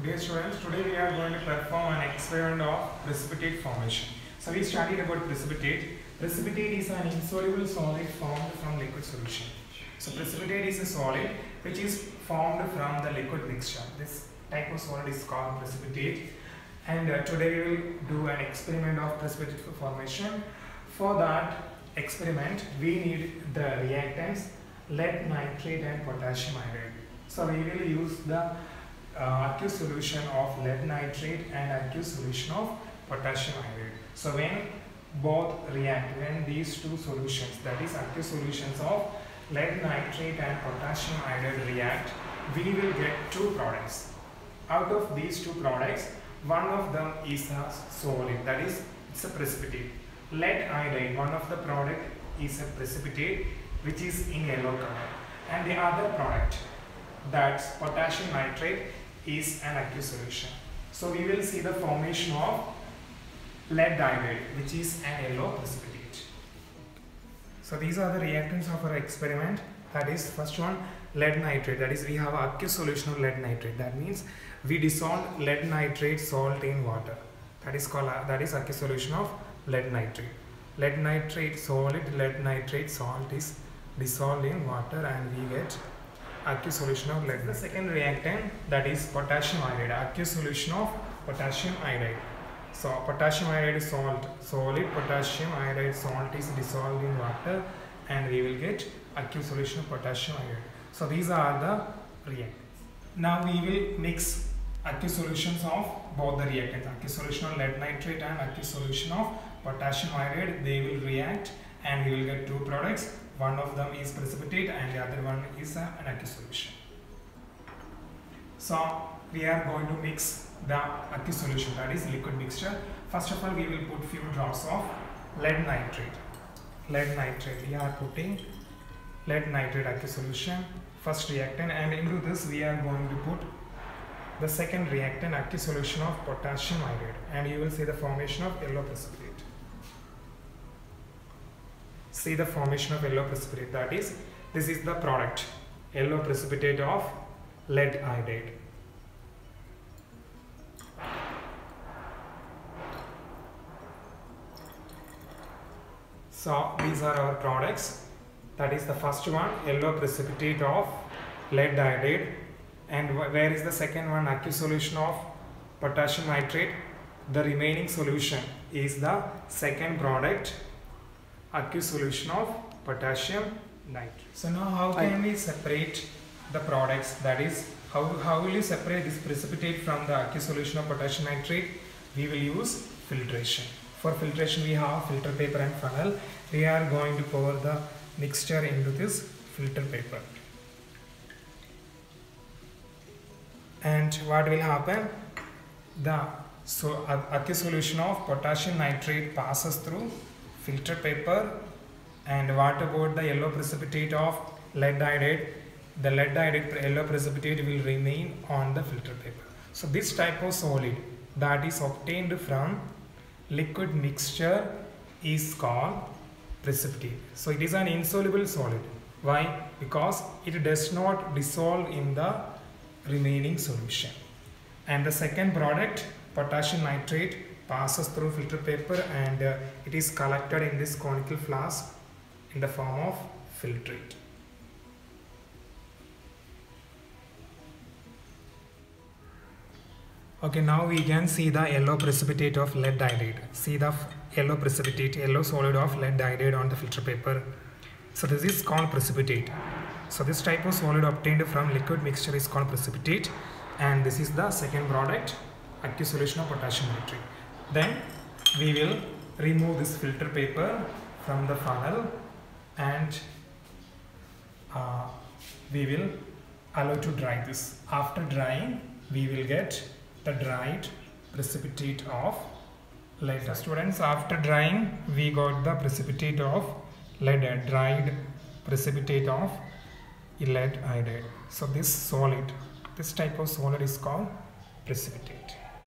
Dear students, today we are going to perform an experiment of precipitate formation. So we studied about precipitate. Precipitate is an insoluble solid formed from liquid solution. So precipitate is a solid which is formed from the liquid mixture. This type of solid is called precipitate. And today we will do an experiment of precipitate formation. For that experiment, we need the reactants lead nitrate and potassium iodide. So we will use the aqueous solution of lead nitrate and aqueous solution of potassium iodide. So when both react, when these two solutions, that is aqueous solutions of lead nitrate and potassium iodide react, we will get two products. Out of these two products, one of them is a solid, that is it's a precipitate. Lead iodide, one of the product is a precipitate which is in yellow color, and the other product, that's potassium nitrate, is an aqueous solution. So we will see the formation of lead iodide, which is an yellow precipitate. So these are the reactants of our experiment. That is, first one, lead nitrate. That is, we have aqueous solution of lead nitrate. That means we dissolve lead nitrate salt in water. That is called aqueous solution of lead nitrate. Lead nitrate solid, lead nitrate salt is dissolved in water, and we get aqueous solution of lead. The second reactant, that is potassium iodide, aqueous solution of potassium iodide. So potassium iodide is salt, solid potassium iodide salt is dissolved in water, and we will get aqueous solution of potassium iodide. So these are the reactants. Now we will mix aqueous solutions of both the reactants, aqueous solution of lead nitrate and aqueous solution of potassium iodide. They will react and we will get two products. One of them is precipitate and the other one is an aqueous solution. So we are going to mix the aqueous solution, that is liquid mixture. First of all, we will put few drops of lead nitrate. Lead nitrate, we are putting lead nitrate aqueous solution, first reactant, and into this we are going to put the second reactant, aqueous solution of potassium iodide, and you will see the formation of yellow precipitate. See the formation of yellow precipitate, that is, this is the product, yellow precipitate of lead iodide. So these are our products. That is the first one, yellow precipitate of lead iodide, and where is the second one, aqueous solution of potassium nitrate. The remaining solution is the second product, aqueous solution of potassium nitrate. So now how can we separate the products? That is, how will you separate this precipitate from the aqueous solution of potassium nitrate? We will use filtration. For filtration, we have filter paper and funnel. We are going to pour the mixture into this filter paper. And what will happen? The aqueous solution of potassium nitrate passes through filter paper, and what about the yellow precipitate of lead iodide? The lead iodide yellow precipitate will remain on the filter paper. So this type of solid that is obtained from liquid mixture is called precipitate. So it is an insoluble solid. Why? Because it does not dissolve in the remaining solution. And the second product, potassium nitrate, passes through filter paper, and it is collected in this conical flask in the form of filtrate. Okay, now we can see the yellow precipitate of lead iodide. See the yellow precipitate, yellow solid of lead iodide on the filter paper. So this is called precipitate. So this type of solid obtained from liquid mixture is called precipitate, and this is the second product, aqueous solution of potassium nitrate. Then we will remove this filter paper from the funnel, and we will allow to dry this. After drying, we will get the dried precipitate of lead. So students, after drying, we got the precipitate of lead, dried precipitate of lead iodide. So this solid, this type of solid is called precipitate.